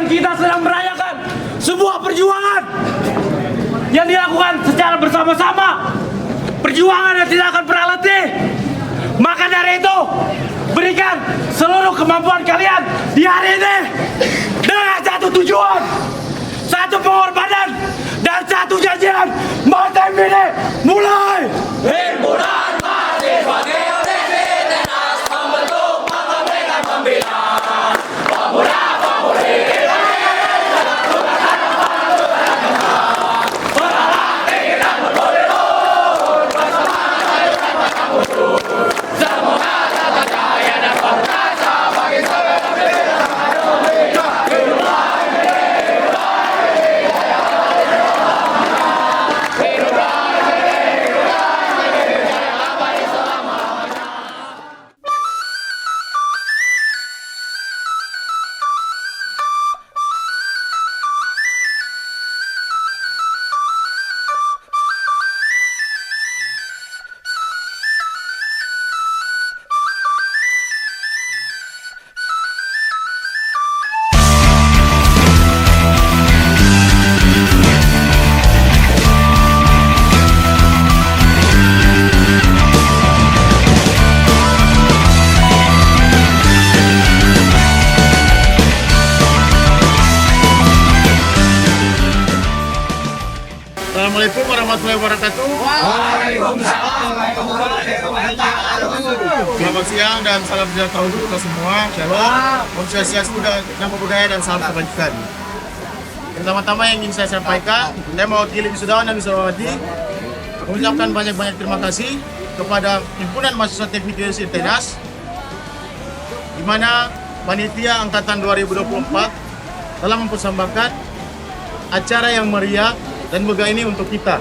kita sedang merayakan sebuah perjuangan yang dilakukan secara bersama-sama. Perjuangan yang tidak akan pernah letih. Maka dari itu, berikan seluruh kemampuan kalian di hari ini dengan satu tujuan, satu pengorbanan, dan satu janjian. Mata ini mulai. Himpunan Mahasiswa Geodesi Tenas membentuk mengamankan pembina pemuda-pemudi Assalamualaikum warahmatullahi wabarakatuh. Waalaikumsalam warahmatullahi wabarakatuh. Selamat siang dan salam sejahtera untuk kita semua. Shalom, Om Swastiastu dan Namo Buddhaya dan salam kebajikan. Pertama-tama yang ingin saya sampaikan, saya mewakili wisudawan dan wisudawati mengucapkan banyak-banyak terima kasih kepada Himpunan Mahasiswa Teknik Geodesi Tenas, di mana panitia angkatan 2024 telah mempersembahkan acara yang meriah dan megah ini untuk kita.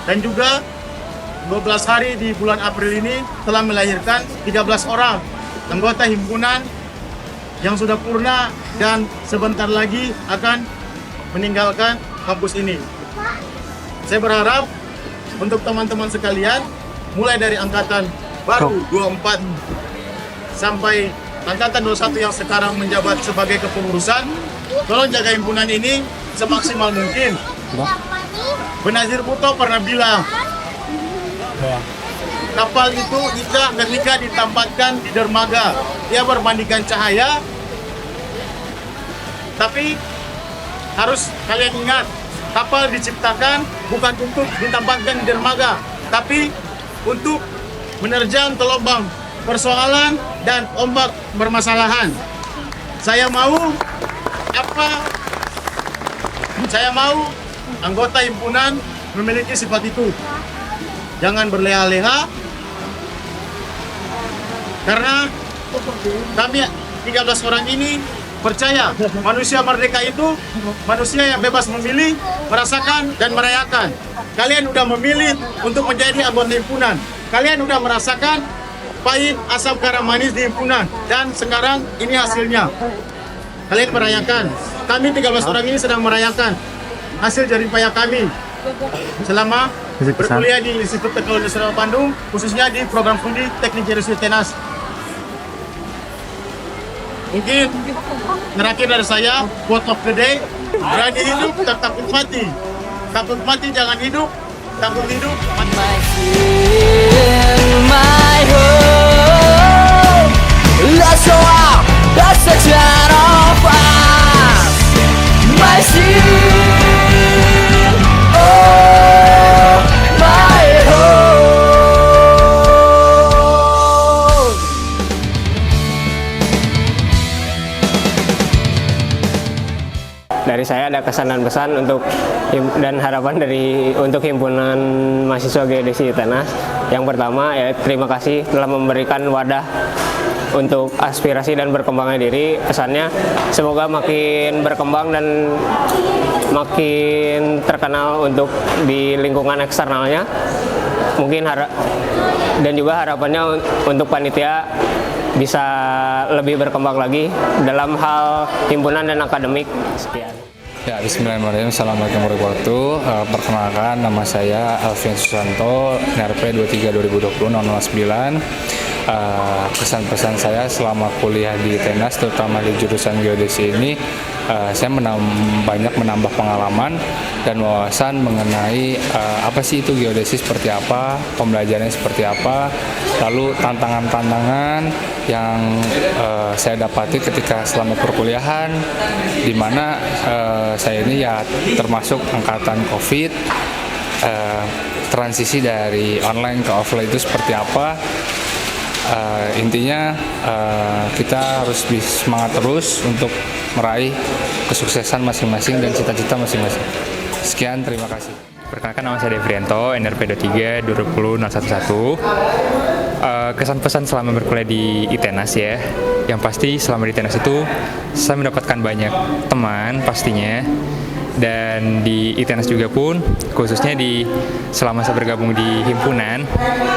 Dan juga 12 hari di bulan April ini telah melahirkan 13 orang anggota himpunan yang sudah purna dan sebentar lagi akan meninggalkan kampus ini. Saya berharap untuk teman-teman sekalian, mulai dari angkatan baru 24 sampai angkatan 21 yang sekarang menjabat sebagai kepengurusan, tolong jaga himpunan ini semaksimal mungkin. Benazir Bhutto pernah bilang, kapal itu ketika ditempatkan di dermaga, dia berbandingkan cahaya. Tapi harus kalian ingat, kapal diciptakan bukan untuk ditempatkan di dermaga, tapi untuk menerjang ke lubang persoalan dan ombak permasalahan. Saya mau anggota himpunan memiliki sifat itu. Jangan berleha-leha, karena kami 13 orang ini percaya manusia merdeka itu manusia yang bebas memilih, merasakan, dan merayakan. Kalian udah memilih untuk menjadi anggota himpunan. Kalian udah merasakan pahit, asam, garam, manis di himpunan, dan sekarang ini hasilnya. Kalian merayakan. Kami 13 orang ini sedang merayakan hasil jerih payah kami selama berkuliah di Institut Teknologi Nasional Bandung, khususnya di program studi Teknik Geodesi Tenas. Mungkin terakhir dari saya, quote of the day, berani hidup, takut mati. Takut mati, jangan hidup. Takut hidup, mati. Dari saya ada kesan dan pesan dan harapan untuk himpunan mahasiswa geodesi Tenas. Yang pertama ya, terima kasih telah memberikan wadah untuk aspirasi dan berkembangnya diri. Pesannya semoga makin berkembang dan makin terkenal untuk di lingkungan eksternalnya. Mungkin dan juga harapannya untuk panitia bisa lebih berkembang lagi dalam hal himpunan dan akademik. Sekian. Ya, bismillahirrahmanirrahim. Assalamualaikum warahmatullahi wabarakatuh. Perkenalkan, nama saya Alfian Susanto, NRP 23 2020 009. Kesan-pesan saya selama kuliah di Tenas, terutama di jurusan geodesi ini, saya banyak menambah pengalaman dan wawasan mengenai apa sih itu geodesi, seperti apa, pembelajarannya seperti apa, lalu tantangan-tantangan yang saya dapati ketika selama perkuliahan, di mana saya ini ya termasuk angkatan COVID, transisi dari online ke offline itu seperti apa. Intinya kita harus semangat terus untuk meraih kesuksesan masing-masing dan cita-cita masing-masing. Sekian, terima kasih. Perkenalkan, nama saya Devrianto, NRP 23 20011. Kesan pesan selama berkuliah di ITENAS ya. Yang pasti selama di ITENAS itu saya mendapatkan banyak teman pastinya. Dan di ITENAS juga pun, khususnya selama saya bergabung di himpunan,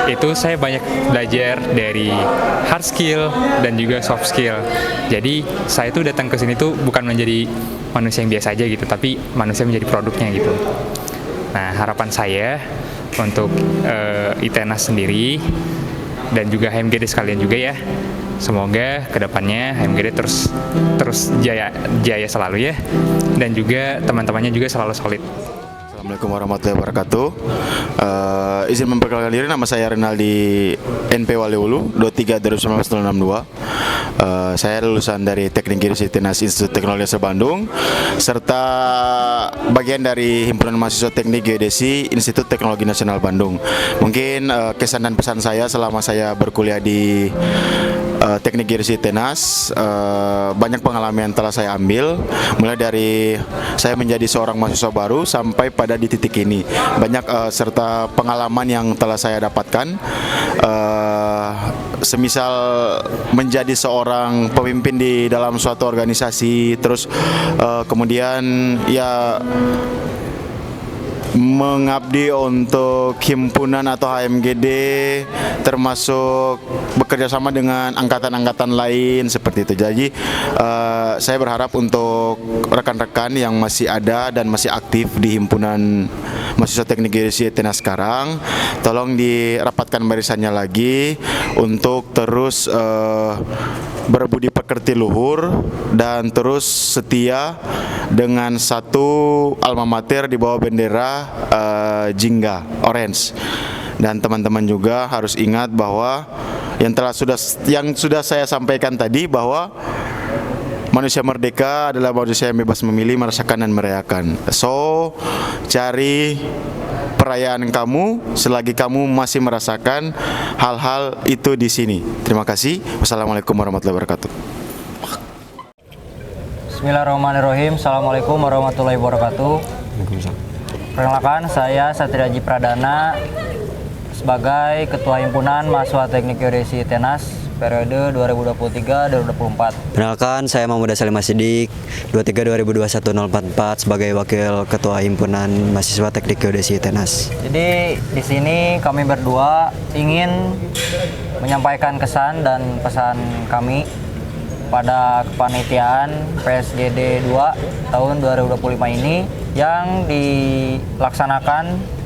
itu saya banyak belajar dari hard skill dan juga soft skill. Jadi saya tuh datang ke sini tuh bukan menjadi manusia yang biasa aja gitu, tapi manusia menjadi produknya gitu. Nah, harapan saya untuk ITENAS sendiri dan juga HMGD sekalian juga ya, semoga kedepannya HMGD terus jaya selalu ya, dan juga teman-temannya juga selalu solid. Assalamualaikum warahmatullahi wabarakatuh. Izin memperkenalkan diri, nama saya Renaldi NP Waliulu 23 2019-062. Saya lulusan dari Teknik Geodesi Tenas Institut Teknologi Dasar Bandung, serta bagian dari Himpunan Mahasiswa Teknik Geodesi Institut Teknologi Nasional Bandung. Mungkin kesan dan pesan saya selama saya berkuliah di Teknik Geodesi Tenas, banyak pengalaman yang telah saya ambil, mulai dari saya menjadi seorang mahasiswa baru sampai pada di titik ini. Banyak serta pengalaman yang telah saya dapatkan, semisal menjadi seorang pemimpin di dalam suatu organisasi, terus kemudian ya mengabdi untuk himpunan atau HMGD, termasuk bekerja sama dengan angkatan-angkatan lain seperti itu. Jadi saya berharap untuk rekan-rekan yang masih ada dan masih aktif di himpunan mahasiswa Teknik Geodesi Tenas sekarang, tolong dirapatkan barisannya lagi untuk terus berbudi pekerti luhur dan terus setia dengan satu alma mater di bawah bendera Jingga Orange. Dan teman-teman juga harus ingat bahwa yang sudah saya sampaikan tadi, bahwa manusia merdeka adalah manusia yang bebas memilih, merasakan dan merayakan. So, cari perayaan kamu selagi kamu masih merasakan hal-hal itu di sini. Terima kasih. Wassalamualaikum warahmatullahi wabarakatuh. Bismillahirrahmanirrahim. Assalamualaikum warahmatullahi wabarakatuh. Perkenalkan, saya Satriaji Pradana sebagai Ketua Himpunan Mahasiswa Teknik Geodesi Tenas periode 2023-2024. Perkenalkan, saya Mahmud Salim Asidik, 23 2021-044 sebagai Wakil Ketua Himpunan Mahasiswa Teknik Geodesi Tenas. Jadi di sini kami berdua ingin menyampaikan kesan dan pesan kami pada kepanitiaan PSGD 2 tahun 2025 ini yang dilaksanakan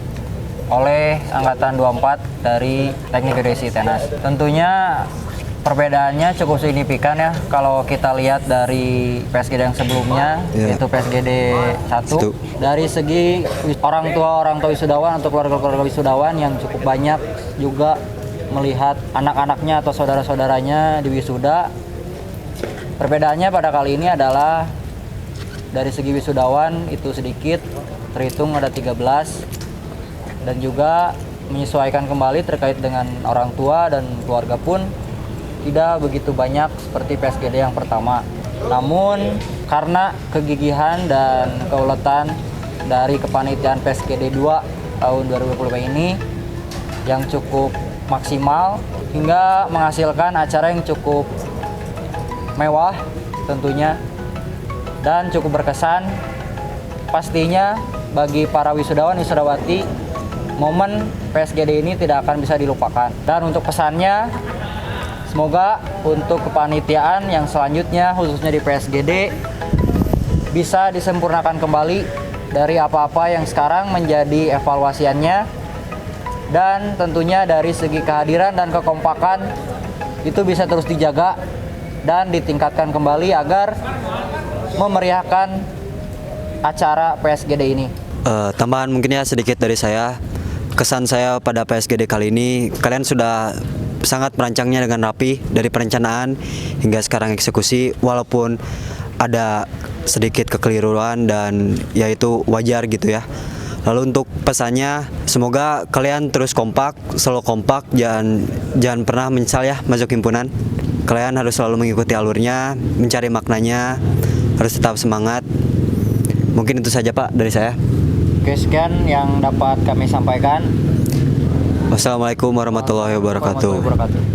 oleh Angkatan 24 dari Teknik Geodesi Tenas. Tentunya perbedaannya cukup signifikan ya kalau kita lihat dari PSGD yang sebelumnya, yaitu PSGD 1. Dari segi orang tua wisudawan atau keluarga-keluarga wisudawan yang cukup banyak juga melihat anak-anaknya atau saudara-saudaranya di wisuda. Perbedaannya pada kali ini adalah dari segi wisudawan itu sedikit, terhitung ada 13, dan juga menyesuaikan kembali terkait dengan orang tua dan keluarga pun tidak begitu banyak seperti PSGD yang pertama. Namun karena kegigihan dan keuletan dari kepanitiaan PSGD 2 tahun 2025 ini yang cukup maksimal hingga menghasilkan acara yang cukup mewah tentunya dan cukup berkesan pastinya bagi para wisudawan wisudawati. Momen PSGD ini tidak akan bisa dilupakan. Dan untuk pesannya, semoga untuk kepanitiaan yang selanjutnya khususnya di PSGD bisa disempurnakan kembali dari apa-apa yang sekarang menjadi evaluasiannya, dan tentunya dari segi kehadiran dan kekompakan itu bisa terus dijaga dan ditingkatkan kembali agar memeriahkan acara PSGD ini. Tambahan mungkin ya sedikit dari saya. Kesan saya pada PSGD kali ini, kalian sudah sangat merancangnya dengan rapi dari perencanaan hingga sekarang eksekusi, walaupun ada sedikit kekeliruan dan yaitu wajar gitu ya. Lalu untuk pesannya, semoga kalian terus kompak, selalu kompak, jangan pernah menyesal ya masuk himpunan. Kalian harus selalu mengikuti alurnya, mencari maknanya, harus tetap semangat. Mungkin itu saja Pak dari saya. Oke, sekian yang dapat kami sampaikan. Wassalamualaikum warahmatullahi wabarakatuh.